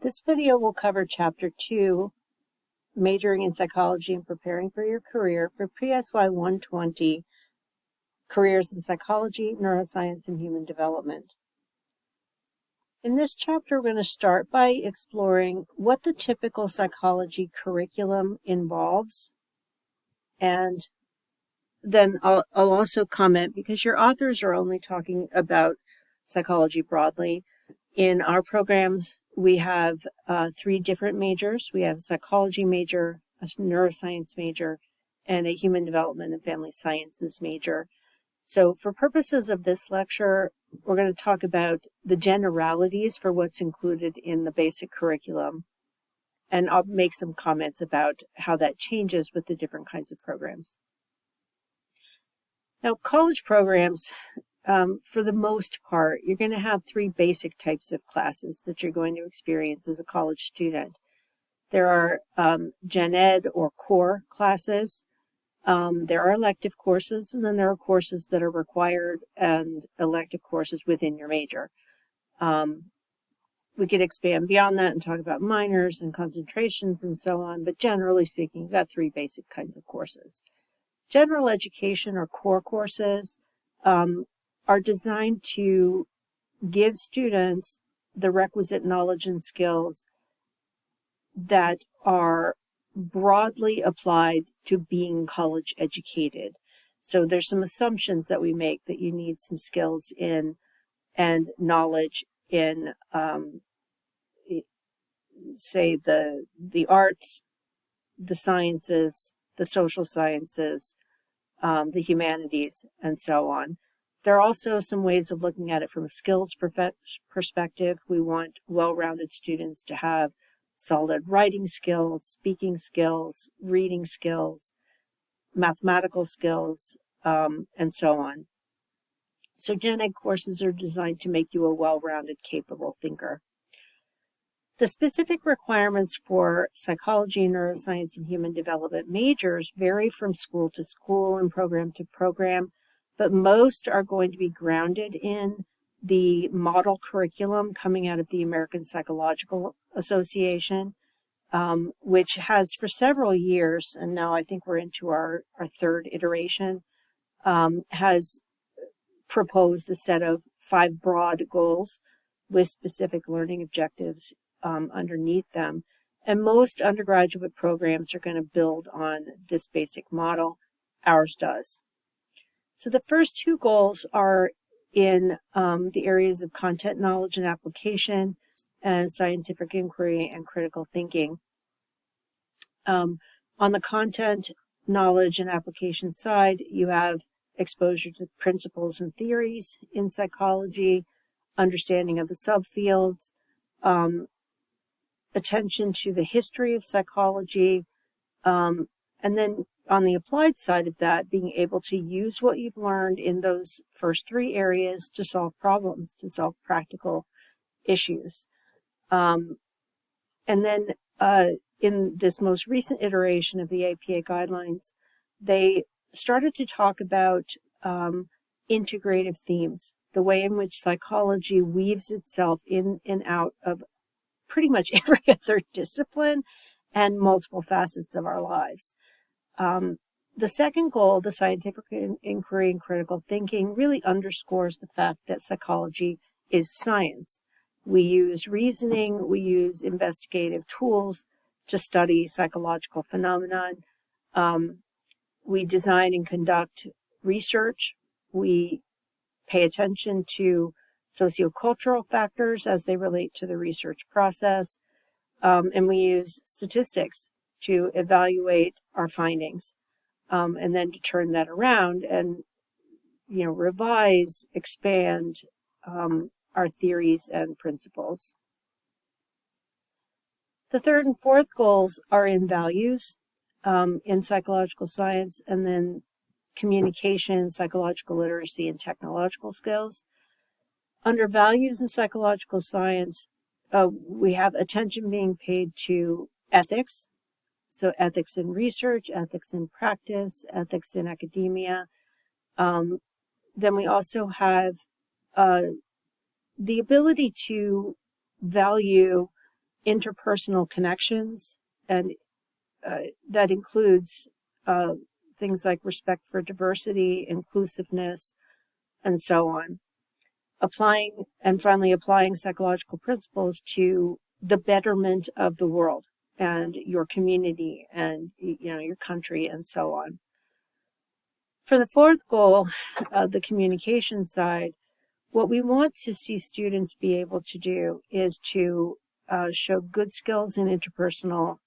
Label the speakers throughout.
Speaker 1: This video will cover Chapter 2, Majoring in Psychology and Preparing for Your Career for PSY 120, Careers in Psychology, Neuroscience, and Human Development. In this chapter, we're going to start by exploring what the typical psychology curriculum involves, and then I'll also comment, because your authors are only talking about psychology broadly. In our programs, we have 3 different majors. We have a psychology major, a neuroscience major, and a human development and family sciences major. So for purposes of this lecture, we're going to talk about the generalities for what's included in the basic curriculum. And I'll make some comments about how that changes with the different kinds of programs. Now, college programs, for the most part, you're going to have 3 basic types of classes that you're going to experience as a college student. There are gen ed or core classes. There are elective courses, and then there are courses that are required and elective courses within your major. We could expand beyond that and talk about minors and concentrations and so on, but generally speaking, you've got 3 basic kinds of courses. General education or core courses are designed to give students the requisite knowledge and skills that are broadly applied to being college educated. So there's some assumptions that we make that you need some skills in and knowledge in, say, the arts, the sciences, the social sciences, the humanities, and so on. There are also some ways of looking at it from a skills perspective. We want well-rounded students to have solid writing skills, speaking skills, reading skills, mathematical skills, and so on. So gen ed courses are designed to make you a well-rounded, capable thinker. The specific requirements for psychology, neuroscience, and human development majors vary from school to school and program to program, but most are going to be grounded in the model curriculum coming out of the American Psychological Association, which has for several years, and now I think we're into our 3rd iteration, has proposed a set of 5 broad goals with specific learning objectives underneath them. And most undergraduate programs are going to build on this basic model. Ours does. So the first 2 goals are in the areas of content knowledge and application and scientific inquiry and critical thinking. On the content knowledge and application side, you have exposure to principles and theories in psychology, understanding of the subfields, attention to the history of psychology, and then on the applied side of that, being able to use what you've learned in those first 3 areas to solve problems, to solve practical issues. And then in this most recent iteration of the APA guidelines, they started to talk about integrative themes, the way in which psychology weaves itself in and out of pretty much every other discipline and multiple facets of our lives. The second goal, the scientific inquiry and critical thinking, really underscores the fact that psychology is science. We use reasoning, we use investigative tools to study psychological phenomenon. We design and conduct research. We pay attention to sociocultural factors as they relate to the research process. And we use statistics to evaluate our findings, and then to turn that around and, revise, expand our theories and principles. The 3rd and 4th goals are in values in psychological science, and then communication, psychological literacy, and technological skills. Under values in psychological science, we have attention being paid to ethics. So ethics in research, ethics in practice, ethics in academia. Then we also have the ability to value interpersonal connections, and that includes things like respect for diversity, inclusiveness, and so on. Applying psychological principles to the betterment of the world and your community and your country and so on. For the fourth goal, the communication side, what we want to see students be able to do is to show good skills in interpersonal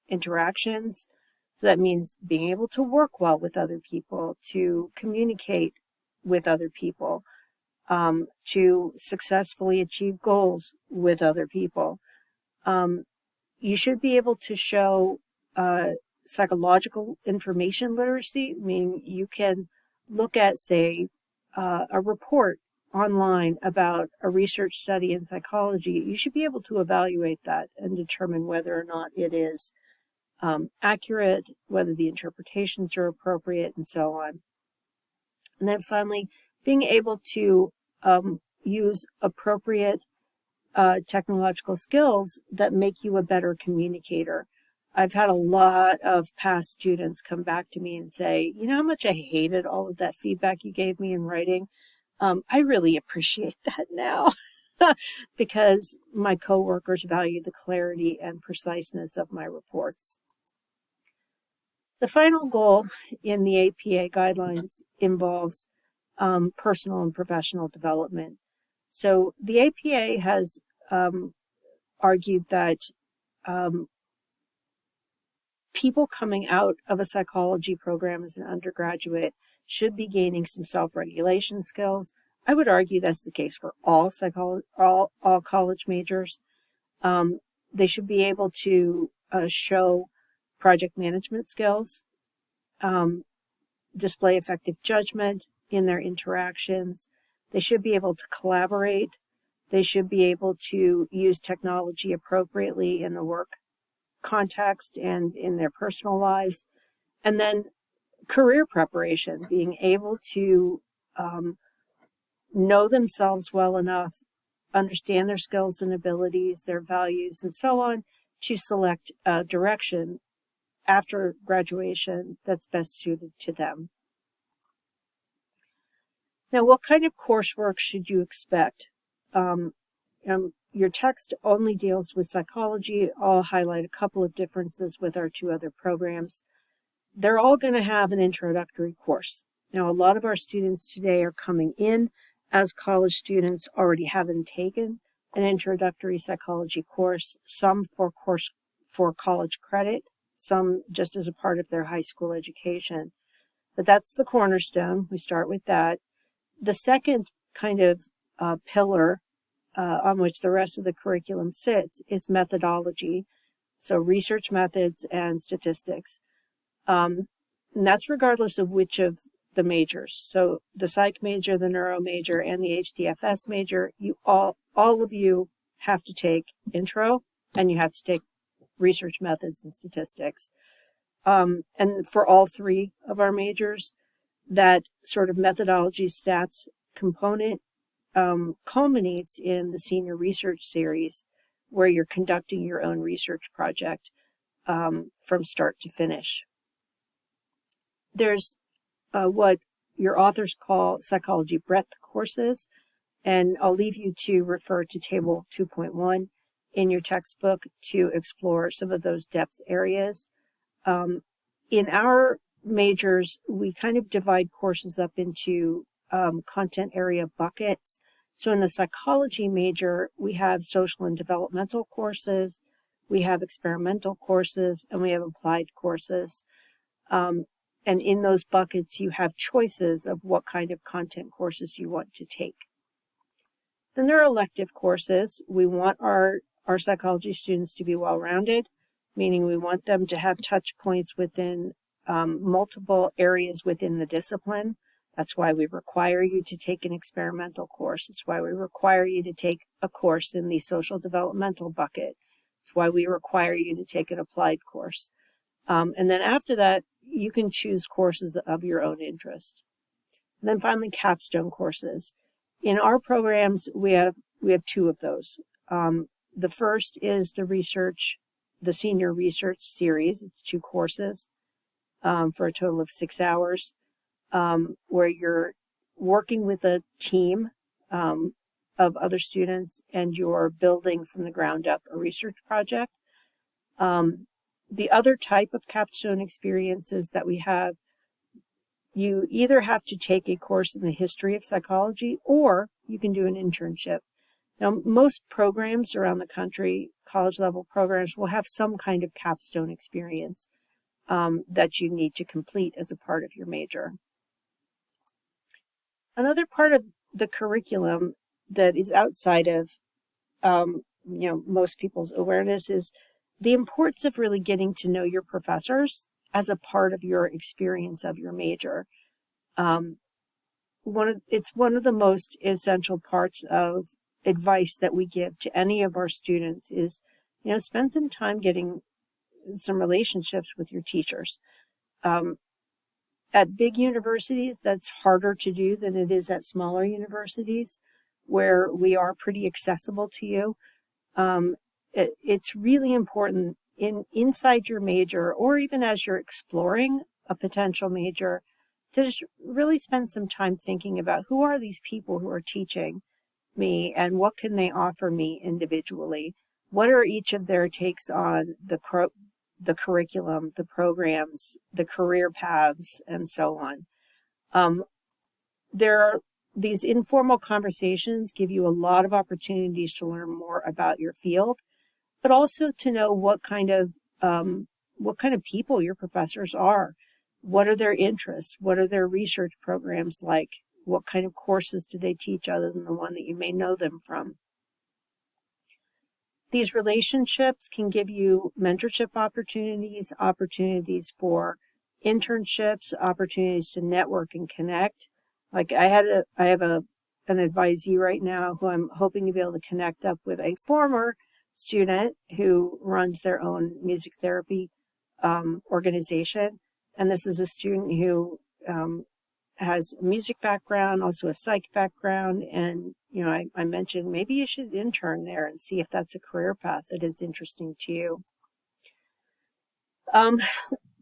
Speaker 1: interactions. So that means being able to work well with other people, to communicate with other people, to successfully achieve goals with other people. You should be able to show psychological information literacy, meaning you can look at, say, a report online about a research study in psychology. You should be able to evaluate that and determine whether or not it is accurate, whether the interpretations are appropriate, and so on. And then finally, being able to use appropriate technological skills that make you a better communicator. I've had a lot of past students come back to me and say, you know how much I hated all of that feedback you gave me in writing? I really appreciate that now because my coworkers value the clarity and preciseness of my reports. The final goal in the APA guidelines involves personal and professional development. So the APA has argued that people coming out of a psychology program as an undergraduate should be gaining some self-regulation skills. I would argue that's the case for all college majors. They should be able to show project management skills, display effective judgment in their interactions. They should be able to collaborate. They should be able to use technology appropriately in the work context and in their personal lives. And then career preparation, being able to know themselves well enough, understand their skills and abilities, their values, and so on, to select a direction after graduation that's best suited to them. Now, what kind of coursework should you expect? Your text only deals with psychology. I'll highlight a couple of differences with our two other programs. They're all going to have an introductory course. Now, a lot of our students today are coming in as college students already having taken an introductory psychology course, some for college credit, some just as a part of their high school education. But that's the cornerstone. We start with that. The second kind of pillar on which the rest of the curriculum sits is methodology, so research methods and statistics. And that's regardless of which of the majors. So the psych major, the neuro major, and the HDFS major, all of you have to take intro, and you have to take research methods and statistics. And for all three of our majors, that sort of methodology stats component culminates in the senior research series, where you're conducting your own research project from start to finish. There's what your authors call psychology breadth courses, and I'll leave you to refer to table 2.1 in your textbook to explore some of those depth areas. In our majors, we kind of divide courses up into content area buckets. So in the psychology major, we have social and developmental courses, we have experimental courses, and we have applied courses. And in those buckets, you have choices of what kind of content courses you want to take. Then there are elective courses. We want our psychology students to be well-rounded, meaning we want them to have touch points within multiple areas within the discipline. That's why we require you to take an experimental course. It's why we require you to take a course in the social developmental bucket. It's why we require you to take an applied course. And then after that, you can choose courses of your own interest. And then finally, capstone courses. In our programs, we have two of those. The first is the senior research series. It's 2 courses for a total of 6 hours, where you're working with a team of other students and you're building from the ground up a research project. The other type of capstone experiences that we have, you either have to take a course in the history of psychology or you can do an internship. Now, most programs around the country, college level programs, will have some kind of capstone experience that you need to complete as a part of your major. Another part of the curriculum that is outside of most people's awareness is the importance of really getting to know your professors as a part of your experience of your major. It's one of the most essential parts of advice that we give to any of our students is, spend some time getting some relationships with your teachers. At big universities, that's harder to do than it is at smaller universities where we are pretty accessible to you. It's really important inside your major, or even as you're exploring a potential major, to just really spend some time thinking about who are these people who are teaching me and what can they offer me individually. What are each of their takes on the curriculum, the programs, the career paths, and so on. These informal conversations give you a lot of opportunities to learn more about your field, but also to know what kind of people your professors are. What are their interests? What are their research programs like? What kind of courses do they teach other than the one that you may know them from? These relationships can give you mentorship opportunities for internships, opportunities to network and connect. Like I have an advisee right now who I'm hoping to be able to connect up with a former student who runs their own music therapy organization. And this is a student who has a music background, also a psych background. And, I mentioned maybe you should intern there and see if that's a career path that is interesting to you.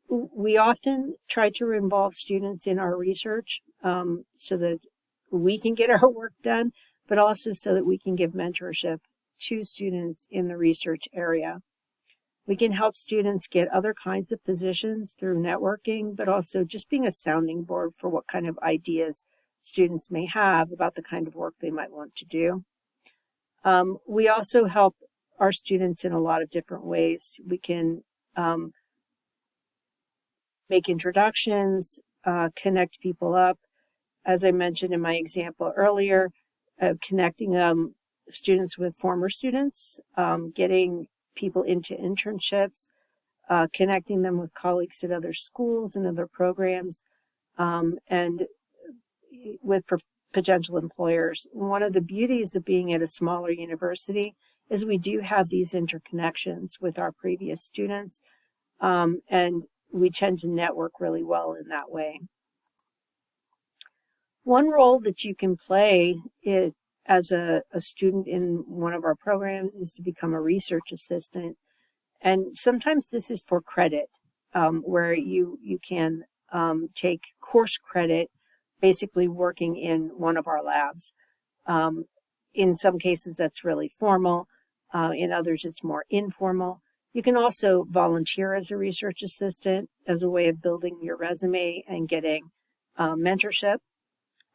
Speaker 1: We often try to involve students in our research so that we can get our work done, but also so that we can give mentorship to students in the research area. We can help students get other kinds of positions through networking, but also just being a sounding board for what kind of ideas students may have about the kind of work they might want to do. We also help our students in a lot of different ways. We can make introductions, connect people up. As I mentioned in my example earlier, connecting students with former students, getting people into internships, connecting them with colleagues at other schools and other programs, and with potential employers. One of the beauties of being at a smaller university is we do have these interconnections with our previous students, and we tend to network really well in that way. One role that you can play as a student in one of our programs is to become a research assistant. And sometimes this is for credit, where you can take course credit, basically working in one of our labs. In some cases, that's really formal. In others, it's more informal. You can also volunteer as a research assistant as a way of building your resume and getting mentorship.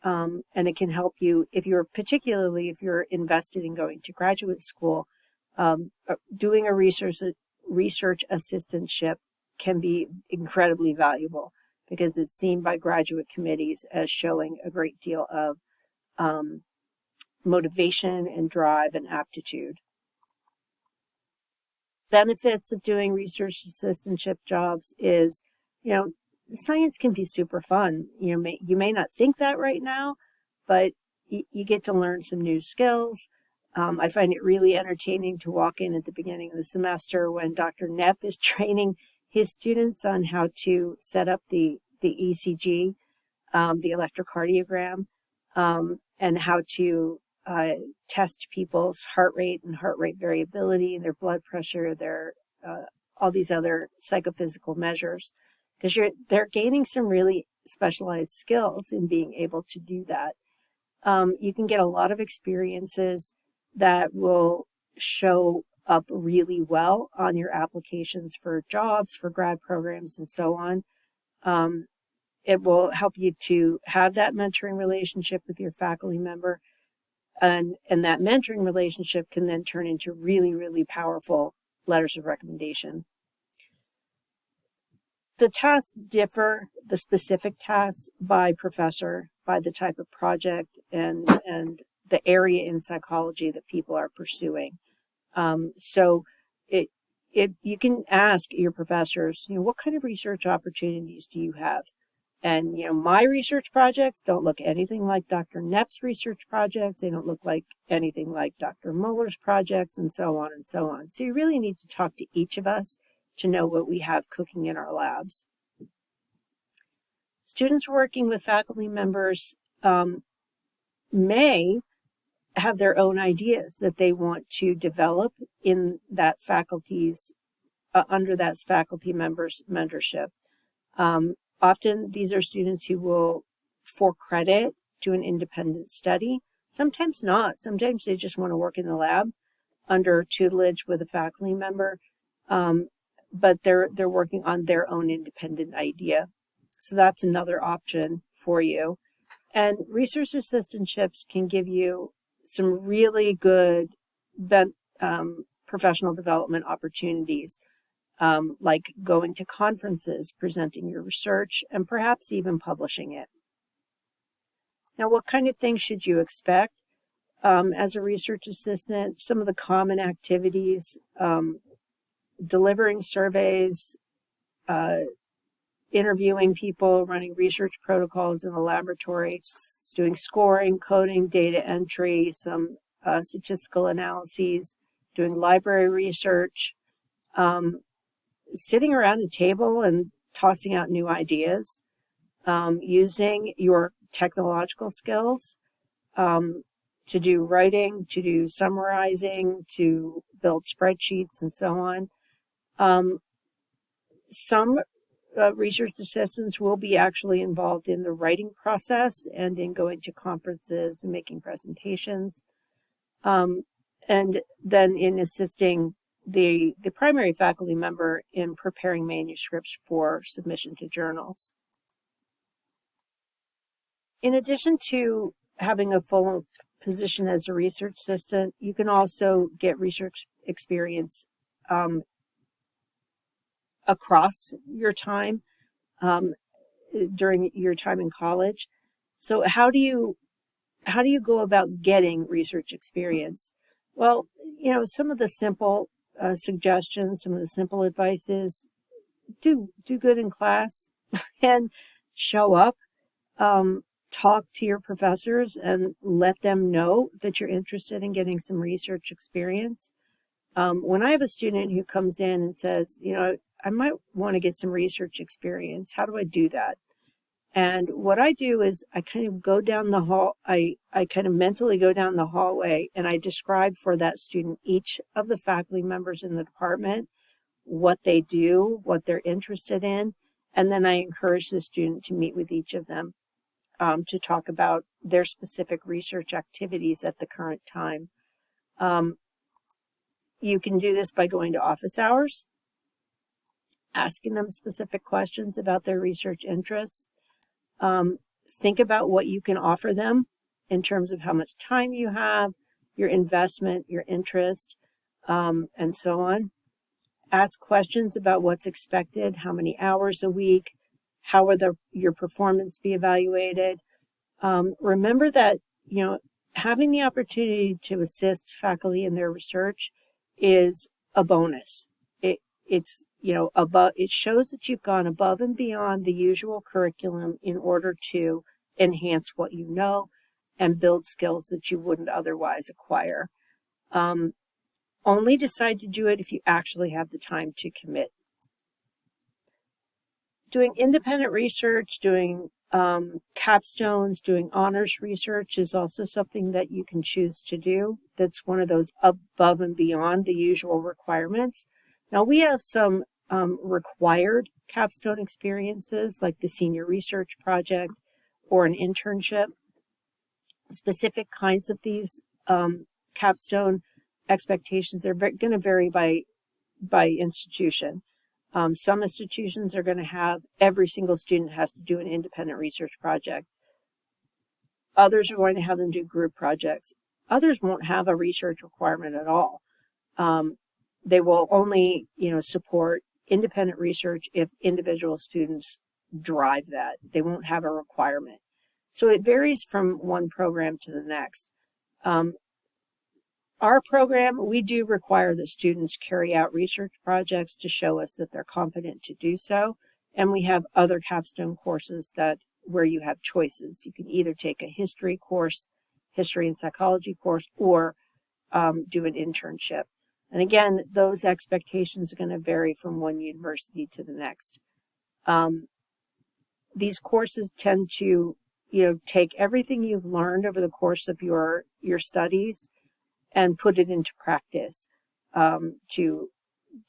Speaker 1: And it can help you if you're invested in going to graduate school. Doing a research assistantship can be incredibly valuable because it's seen by graduate committees as showing a great deal of motivation and drive and aptitude. Benefits of doing research assistantship jobs is, science can be super fun. You may not think that right now, but you get to learn some new skills. I find it really entertaining to walk in at the beginning of the semester when Dr. Knepp is training his students on how to set up the ECG, the electrocardiogram, and how to test people's heart rate and heart rate variability, their blood pressure, their all these other psychophysical measures, because they're gaining some really specialized skills in being able to do that. You can get a lot of experiences that will show up really well on your applications for jobs, for grad programs, and so on. It will help you to have that mentoring relationship with your faculty member, and that mentoring relationship can then turn into really, really powerful letters of recommendation. The tasks differ, the specific tasks, by professor, by the type of project, and the area in psychology that people are pursuing. So you can ask your professors, what kind of research opportunities do you have? And, my research projects don't look anything like Dr. Knepp's research projects. They don't look like anything like Dr. Muller's projects, and so on and so on. So you really need to talk to each of us to know what we have cooking in our labs. Students working with faculty members may have their own ideas that they want to develop in that faculty's, under that faculty member's mentorship. Often these are students who will, for credit, do an independent study. Sometimes not. Sometimes they just want to work in the lab under tutelage with a faculty member, but they're working on their own independent idea. So that's another option for you. And research assistantships can give you some really good professional development opportunities, like going to conferences, presenting your research, and perhaps even publishing it. Now, what kind of things should you expect as a research assistant? Some of the common activities: delivering surveys, interviewing people, running research protocols in the laboratory, doing scoring, coding, data entry, some statistical analyses, doing library research, sitting around a table and tossing out new ideas, using your technological skills to do writing, to do summarizing, to build spreadsheets, and so on. Some research assistants will be actually involved in the writing process and in going to conferences and making presentations, and then in assisting the primary faculty member in preparing manuscripts for submission to journals. In addition to having a full position as a research assistant, you can also get research experience across your time during your time in college. So how do you go about getting research experience? Well, some of the simple suggestions, some of the simple advice is do good in class and show up. Talk to your professors and let them know that you're interested in getting some research experience. When I have a student who comes in and says, I might want to get some research experience, how do I do that? And what I do is I kind of go down the hall, I kind of mentally go down the hallway, and I describe for that student each of the faculty members in the department, what they do, what they're interested in, and then I encourage the student to meet with each of them to talk about their specific research activities at the current time. You can do this by going to office hours, asking them specific questions about their research interests. Think about what you can offer them in terms of how much time you have, your investment, your interest, and so on. Ask questions about what's expected, how many hours a week, how will your performance be evaluated. Remember that, having the opportunity to assist faculty in their research is a bonus. It shows that you've gone above and beyond the usual curriculum in order to enhance what you know and build skills that you wouldn't otherwise acquire. Only decide to do it if you actually have the time to commit. Doing independent research, doing Capstones, doing honors research is also something that you can choose to do. That's one of those above and beyond the usual requirements. Now, we have some required capstone experiences like the senior research project or an internship. Specific kinds of these capstone expectations, they're going to vary by institution. Some institutions are going to have every single student has to do an independent research project. Others are going to have them do group projects. Others won't have a research requirement at all. They will only, support independent research if individual students drive that. They won't have a requirement. So it varies from one program to the next. Our program, we do require that students carry out research projects to show us that they're competent to do so. And we have other capstone courses where you have choices. You can either take a history course, history and psychology course, or do an internship. And again, those expectations are going to vary from one university to the next. These courses tend to, take everything you've learned over the course of your studies and put it into practice, to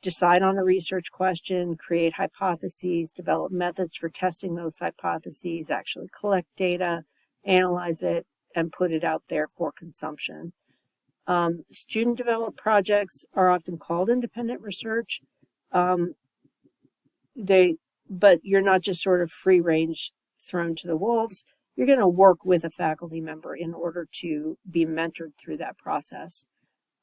Speaker 1: decide on a research question, create hypotheses, develop methods for testing those hypotheses, actually collect data, analyze it, and put it out there for consumption. Student developed projects are often called independent research. But you're not just sort of free range thrown to the wolves. You're going to work with a faculty member in order to be mentored through that process.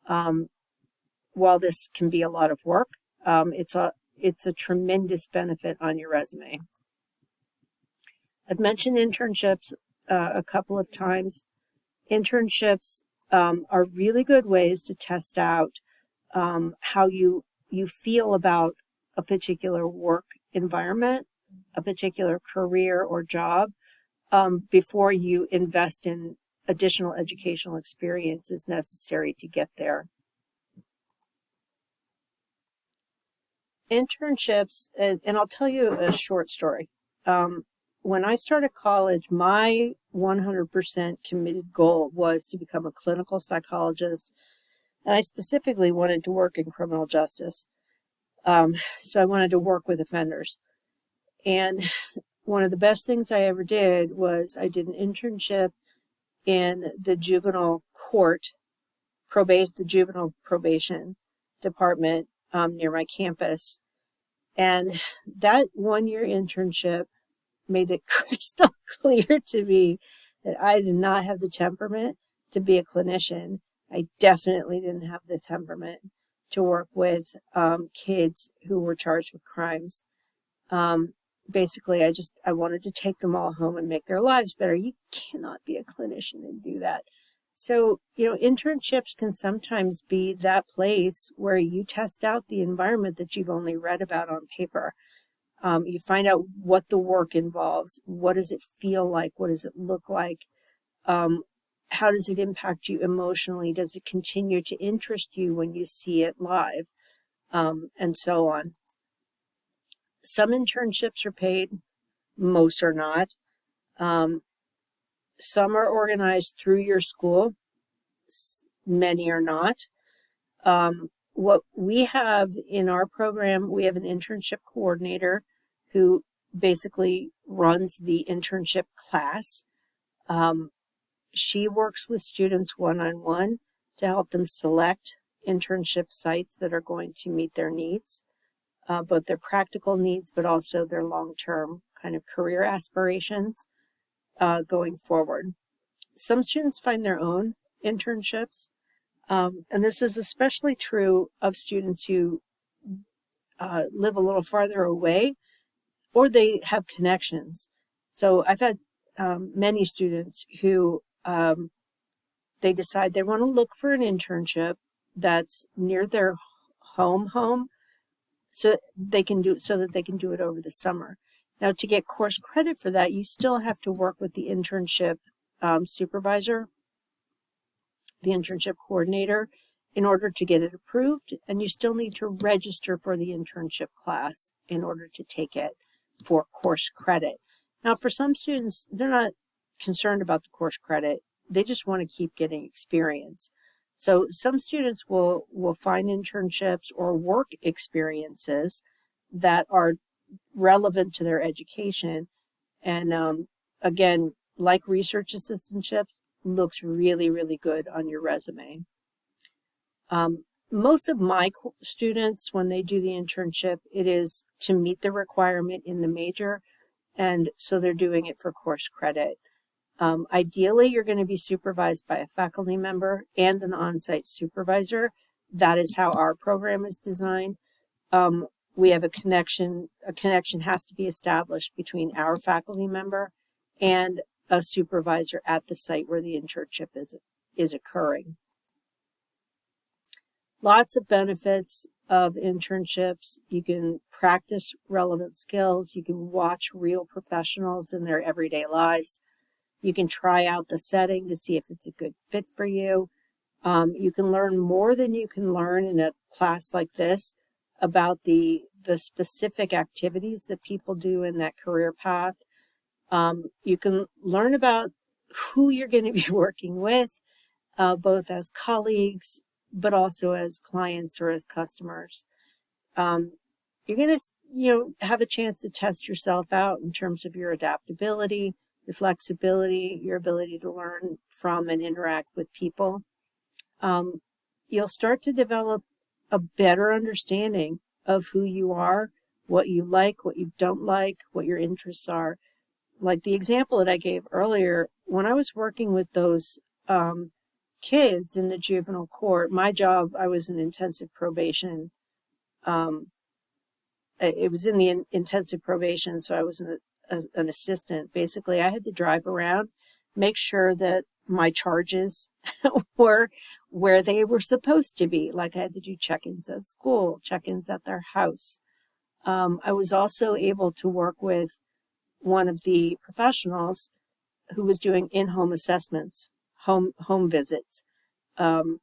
Speaker 1: While this can be a lot of work, it's a tremendous benefit on your resume. I've mentioned internships a couple of times. Internships are really good ways to test out how you feel about a particular work environment, a particular career or job, before you invest in additional educational experiences necessary to get there. Internships, and I'll tell you a short story. When I started college, my 100% committed goal was to become a clinical psychologist, and I specifically wanted to work in criminal justice. So I wanted to work with offenders. And one of the best things I ever did was I did an internship in the juvenile court, the juvenile probation department near my campus. And that 1-year internship made it crystal clear to me that I did not have the temperament to be a clinician. I definitely didn't have the temperament to work with kids who were charged with crimes. Basically, I wanted to take them all home and make their lives better. You cannot be a clinician and do that. So, internships can sometimes be that place where you test out the environment that you've only read about on paper. You find out what the work involves. What does it feel like? What does it look like? How does it impact you emotionally? Does it continue to interest you when you see it live? And so on. Some internships are paid, most are not. Some are organized through your school, many are not. What we have in our program, we have an internship coordinator who basically runs the internship class. She works with students one-on-one to help them select internship sites that are going to meet their needs, both their practical needs, but also their long-term kind of career aspirations going forward. Some students find their own internships, and this is especially true of students who live a little farther away or they have connections. So I've had many students who they decide they want to look for an internship that's near their home, so that they can do it over the summer. Now, to get course credit for that, you still have to work with the internship supervisor, the internship coordinator, in order to get it approved, and you still need to register for the internship class in order to take it for course credit. Now, for some students, they're not concerned about the course credit. They just want to keep getting experience. So some students will find internships or work experiences that are relevant to their education. And again, like research assistantships, looks really, really good on your resume. Most of my students, when they do the internship, it is to meet the requirement in the major, and so they're doing it for course credit. Ideally, you're going to be supervised by a faculty member and an on-site supervisor. That is how our program is designed. We have a connection. A connection has to be established between our faculty member and a supervisor at the site where the internship is occurring. Lots of benefits of internships. You can practice relevant skills. You can watch real professionals in their everyday lives. You can try out the setting to see if it's a good fit for you. You can learn more than you can learn in a class like this about the specific activities that people do in that career path. You can learn about who you're going to be working with, both as colleagues, but also as clients or as customers. You're going to, have a chance to test yourself out in terms of your adaptability, your flexibility, your ability to learn from and interact with people. You'll start to develop a better understanding of who you are, what you like, what you don't like, what your interests are. Like the example that I gave earlier, when I was working with those kids in the juvenile court, my job, I was in intensive probation. It was in the intensive probation, so I was an assistant. Basically, I had to drive around, make sure that my charges were where they were supposed to be. Like I had to do check-ins at school, check-ins at their house. I was also able to work with one of the professionals who was doing in-home assessments, home visits. And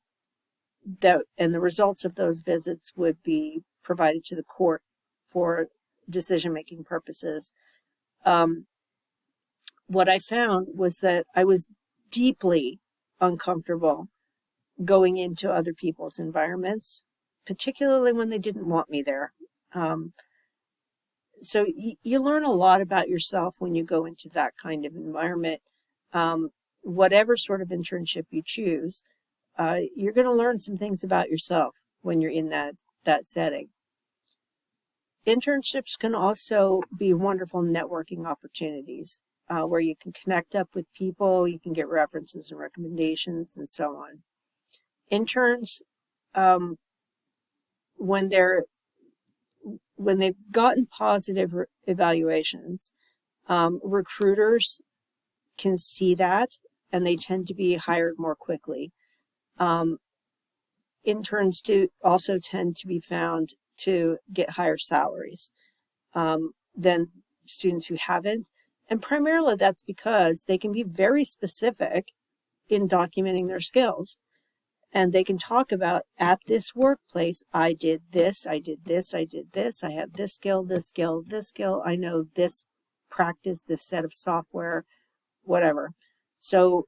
Speaker 1: the results of those visits would be provided to the court for decision-making purposes. What I found was that I was deeply uncomfortable going into other people's environments, particularly when they didn't want me there. So you learn a lot about yourself when you go into that kind of environment. Whatever sort of internship you choose, you're going to learn some things about yourself when you're in that setting. Internships can also be wonderful networking opportunities where you can connect up with people, you can get references and recommendations, and so on. Interns, when they've gotten positive evaluations, recruiters can see that, and they tend to be hired more quickly. Interns also tend to be found to get higher salaries than students who haven't. And primarily that's because they can be very specific in documenting their skills. And they can talk about, at this workplace, I did this, I did this, I did this, I have this skill, this skill, this skill, I know this practice, this set of software, whatever. So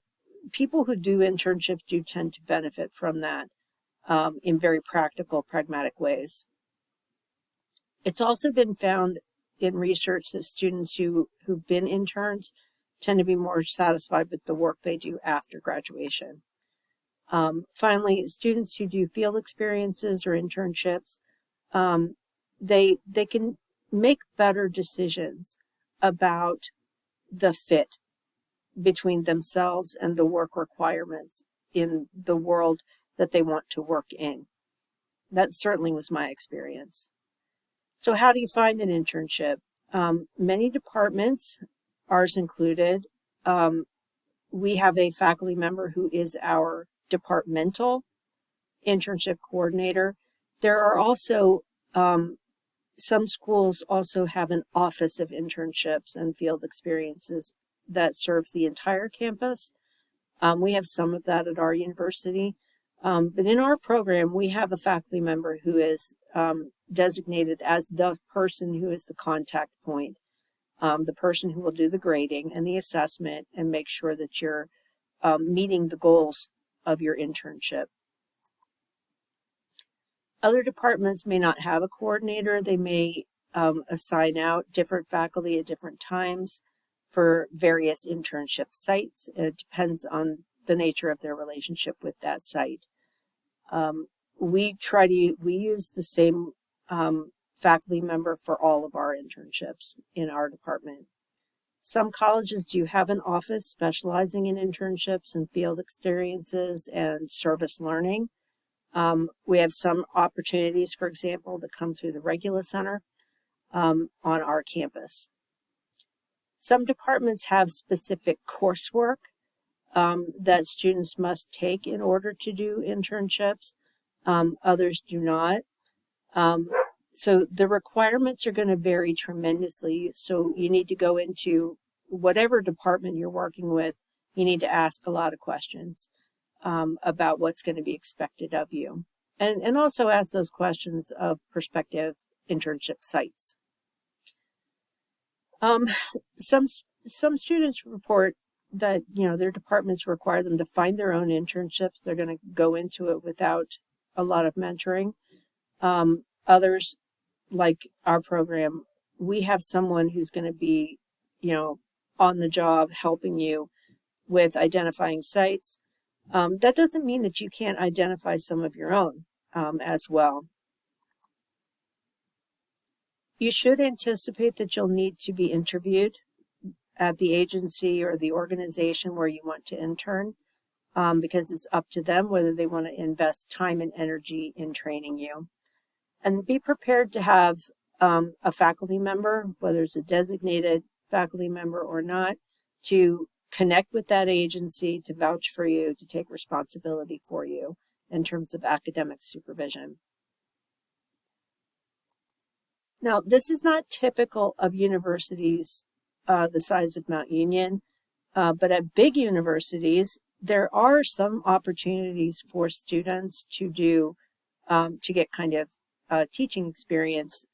Speaker 1: people who do internships do tend to benefit from that in very practical, pragmatic ways. It's also been found in research that students who've been interns tend to be more satisfied with the work they do after graduation. Finally, students who do field experiences or internships, they can make better decisions about the fit between themselves and the work requirements in the world that they want to work in. That certainly was my experience. So how do you find an internship? Many departments, ours included, we have a faculty member who is our departmental internship coordinator. There are also, some schools also have an office of internships and field experiences that serves the entire campus. We have some of that at our university. But in our program, we have a faculty member who is designated as the person who is the contact point the person who will do the grading and the assessment and make sure that you're meeting the goals of your internship. Other departments may not have a coordinator. They may assign out different faculty at different times for various internship sites. It depends on the nature of their relationship with that site. We use the same faculty member for all of our internships in our department. Some colleges do have an office specializing in internships and field experiences and service learning. We have some opportunities, for example, that come through the Regula Center on our campus. Some departments have specific coursework that students must take in order to do internships. Others do not. So the requirements are going to vary tremendously. So you need to go into whatever department you're working with, you need to ask a lot of questions about what's going to be expected of you. And also ask those questions of prospective internship sites. Some students report that, their departments require them to find their own internships. They're going to go into it without a lot of mentoring. Others, like our program, we have someone who's going to be, on the job helping you with identifying sites. That doesn't mean that you can't identify some of your own as well. You should anticipate that you'll need to be interviewed at the agency or the organization where you want to intern, because it's up to them whether they want to invest time and energy in training you. And be prepared to have a faculty member, whether it's a designated faculty member or not, to connect with that agency, to vouch for you, to take responsibility for you in terms of academic supervision. Now, this is not typical of universities the size of Mount Union, but at big universities, there are some opportunities for students to get kind of teaching experience,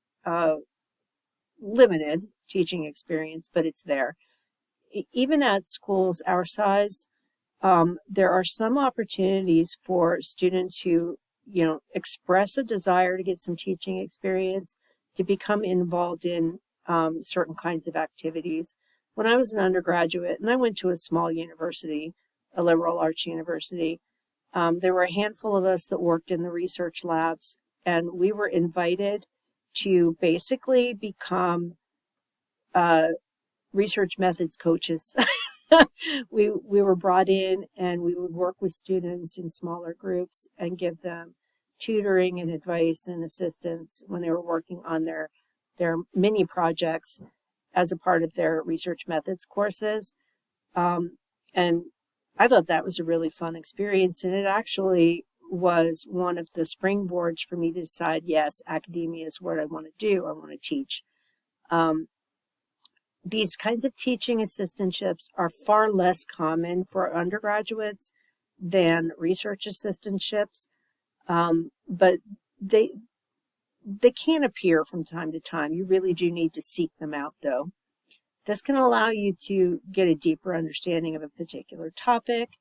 Speaker 1: limited teaching experience, but it's there. Even at schools our size, there are some opportunities for students who, express a desire to get some teaching experience, to become involved in certain kinds of activities. When I was an undergraduate, and I went to a small university, a liberal arts university, there were a handful of us that worked in the research labs, and we were invited to basically become research methods coaches. We were brought in, and we would work with students in smaller groups and give them tutoring and advice and assistance when they were working on their mini projects as a part of their research methods courses. And I thought that was a really fun experience, and it actually was one of the springboards for me to decide, yes, academia is what I want to do. I want to teach. These kinds of teaching assistantships are far less common for undergraduates than research assistantships, but they can appear from time to time. You really do need to seek them out, though. This can allow you to get a deeper understanding of a particular topic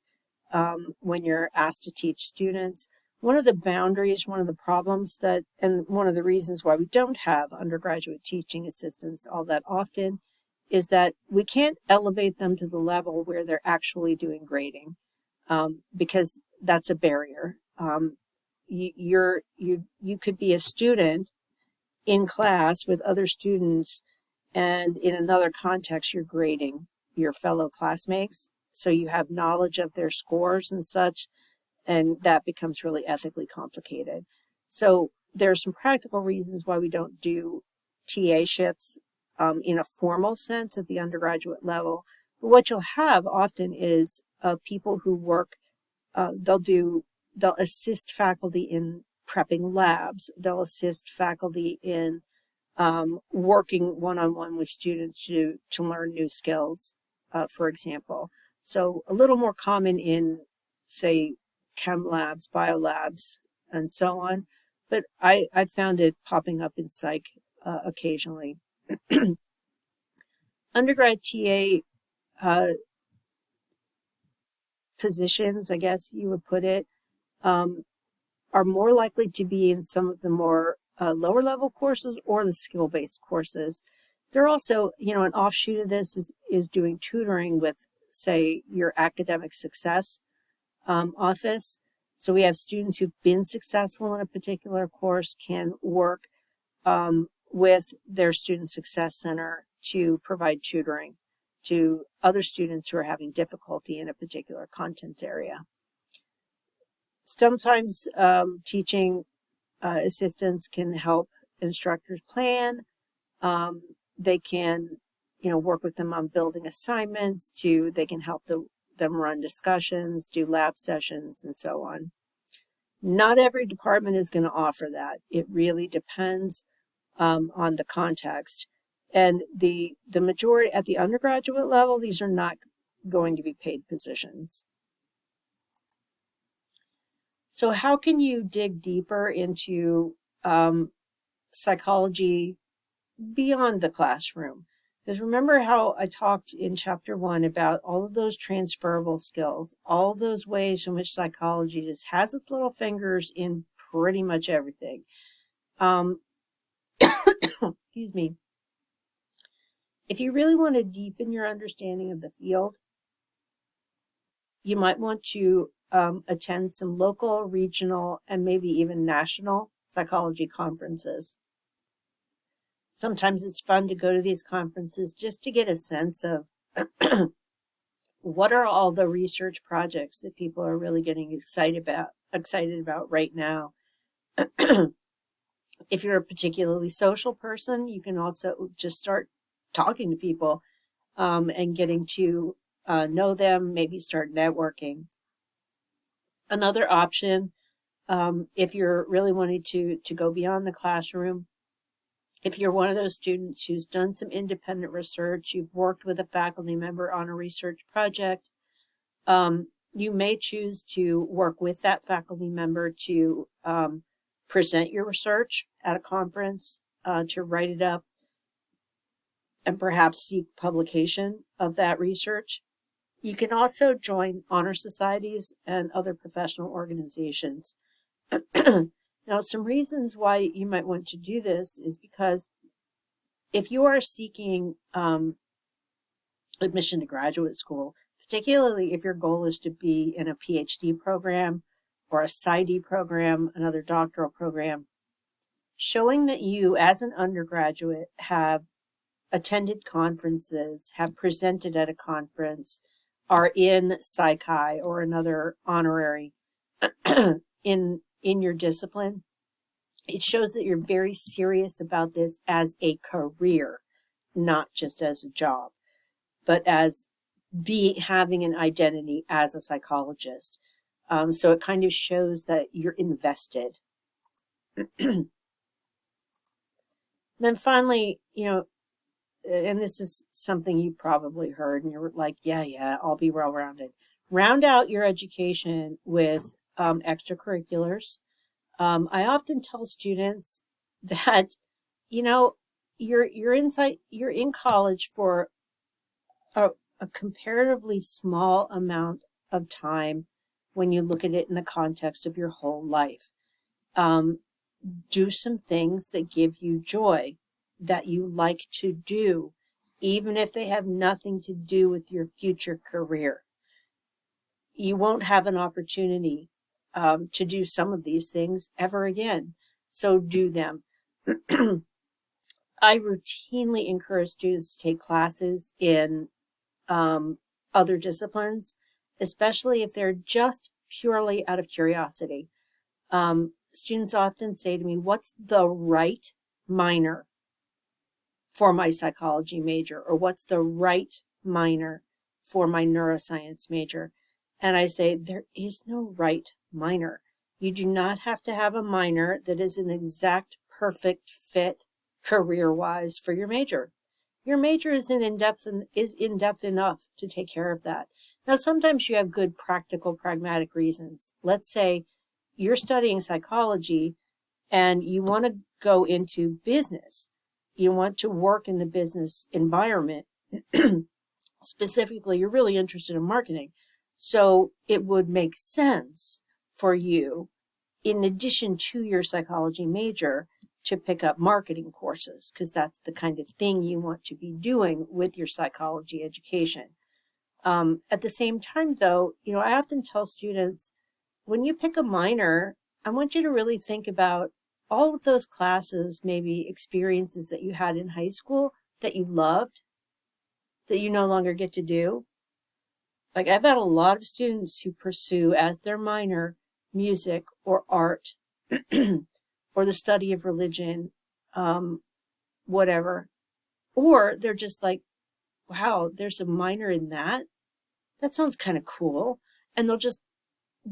Speaker 1: when you're asked to teach students. One of the boundaries, one of the problems and one of the reasons why we don't have undergraduate teaching assistants all that often is that we can't elevate them to the level where they're actually doing grading, because that's a barrier. You could be a student in class with other students, and in another context, you're grading your fellow classmates. So you have knowledge of their scores and such, and that becomes really ethically complicated. So there are some practical reasons why we don't do TA-ships in a formal sense at the undergraduate level. But what you'll have often is people who work, they'll assist faculty in prepping labs. They'll assist faculty in working one-on-one with students to learn new skills, for example. So a little more common in, say, chem labs, bio labs, and so on. But I found it popping up in psych occasionally. Undergrad TA positions, I guess you would put it, are more likely to be in some of the more lower level courses or the skill-based courses. They're also, an offshoot of this is doing tutoring with, say, your academic success office. So we have students who've been successful in a particular course can work with their student success center to provide tutoring to other students who are having difficulty in a particular content area. Sometimes teaching assistants can help instructors plan. They can, work with them on building assignments. They can help them run discussions, do lab sessions, and so on. Not every department is going to offer that. It really depends on the context. And the majority at the undergraduate level, these are not going to be paid positions. So how can you dig deeper into psychology beyond the classroom? Because remember how I talked in chapter 1 about all of those transferable skills, all those ways in which psychology just has its little fingers in pretty much everything. Excuse me. If you really want to deepen your understanding of the field, you might want to attend some local, regional, and maybe even national psychology conferences. Sometimes it's fun to go to these conferences just to get a sense of what are all the research projects that people are really getting excited about right now. If you're a particularly social person, you can also just start talking to people and getting to know them, maybe start networking. Another option, if you're really wanting to go beyond the classroom, if you're one of those students who's done some independent research, you've worked with a faculty member on a research project, you may choose to work with that faculty member to present your research at a conference, to write it up, and perhaps seek publication of that research. You can also join honor societies and other professional organizations. Now, some reasons why you might want to do this is because if you are seeking admission to graduate school, particularly if your goal is to be in a PhD program or a PsyD program, another doctoral program, showing that you as an undergraduate have attended conferences, have presented at a conference, are in Psych-Hi or another honorary in your discipline, it shows that you're very serious about this as a career, not just as a job, but as having an identity as a psychologist. So it kind of shows that you're invested. Then finally, and this is something you probably heard and you're like, yeah, I'll be well-rounded. Round out your education with extracurriculars. I often tell students that, you're in college for a comparatively small amount of time when you look at it in the context of your whole life. Do some things that give you joy, that you like to do, even if they have nothing to do with your future career. You won't have an opportunity to do some of these things ever again, so do them. I routinely encourage students to take classes in other disciplines, especially if they're just purely out of curiosity. Students often say to me, what's the right minor for my psychology major? Or what's the right minor for my neuroscience major? And I say, there is no right minor. You do not have to have a minor that is an exact perfect fit career-wise for your major. Your major is in-depth enough to take care of that. Now, sometimes you have good practical, pragmatic reasons. Let's say you're studying psychology and you want to go into business. You want to work in the business environment specifically, you're really interested in marketing. So it would make sense for you, in addition to your psychology major, to pick up marketing courses, because that's the kind of thing you want to be doing with your psychology education. At the same time, though, I often tell students, when you pick a minor, I want you to really think about all of those classes, maybe experiences that you had in high school that you loved, that you no longer get to do. Like, I've had a lot of students who pursue as their minor music or art or the study of religion, whatever. Or they're just like, wow, there's a minor in that? That sounds kind of cool. And they'll just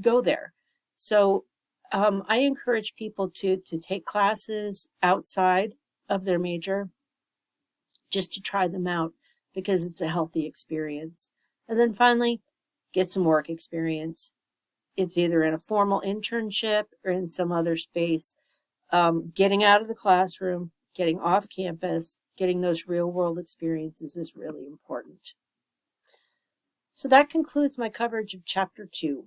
Speaker 1: go there. So I encourage people to take classes outside of their major just to try them out, because it's a healthy experience. And then finally, get some work experience. It's either in a formal internship or in some other space. Getting out of the classroom, getting off campus, getting those real world experiences is really important. So that concludes my coverage of Chapter 2.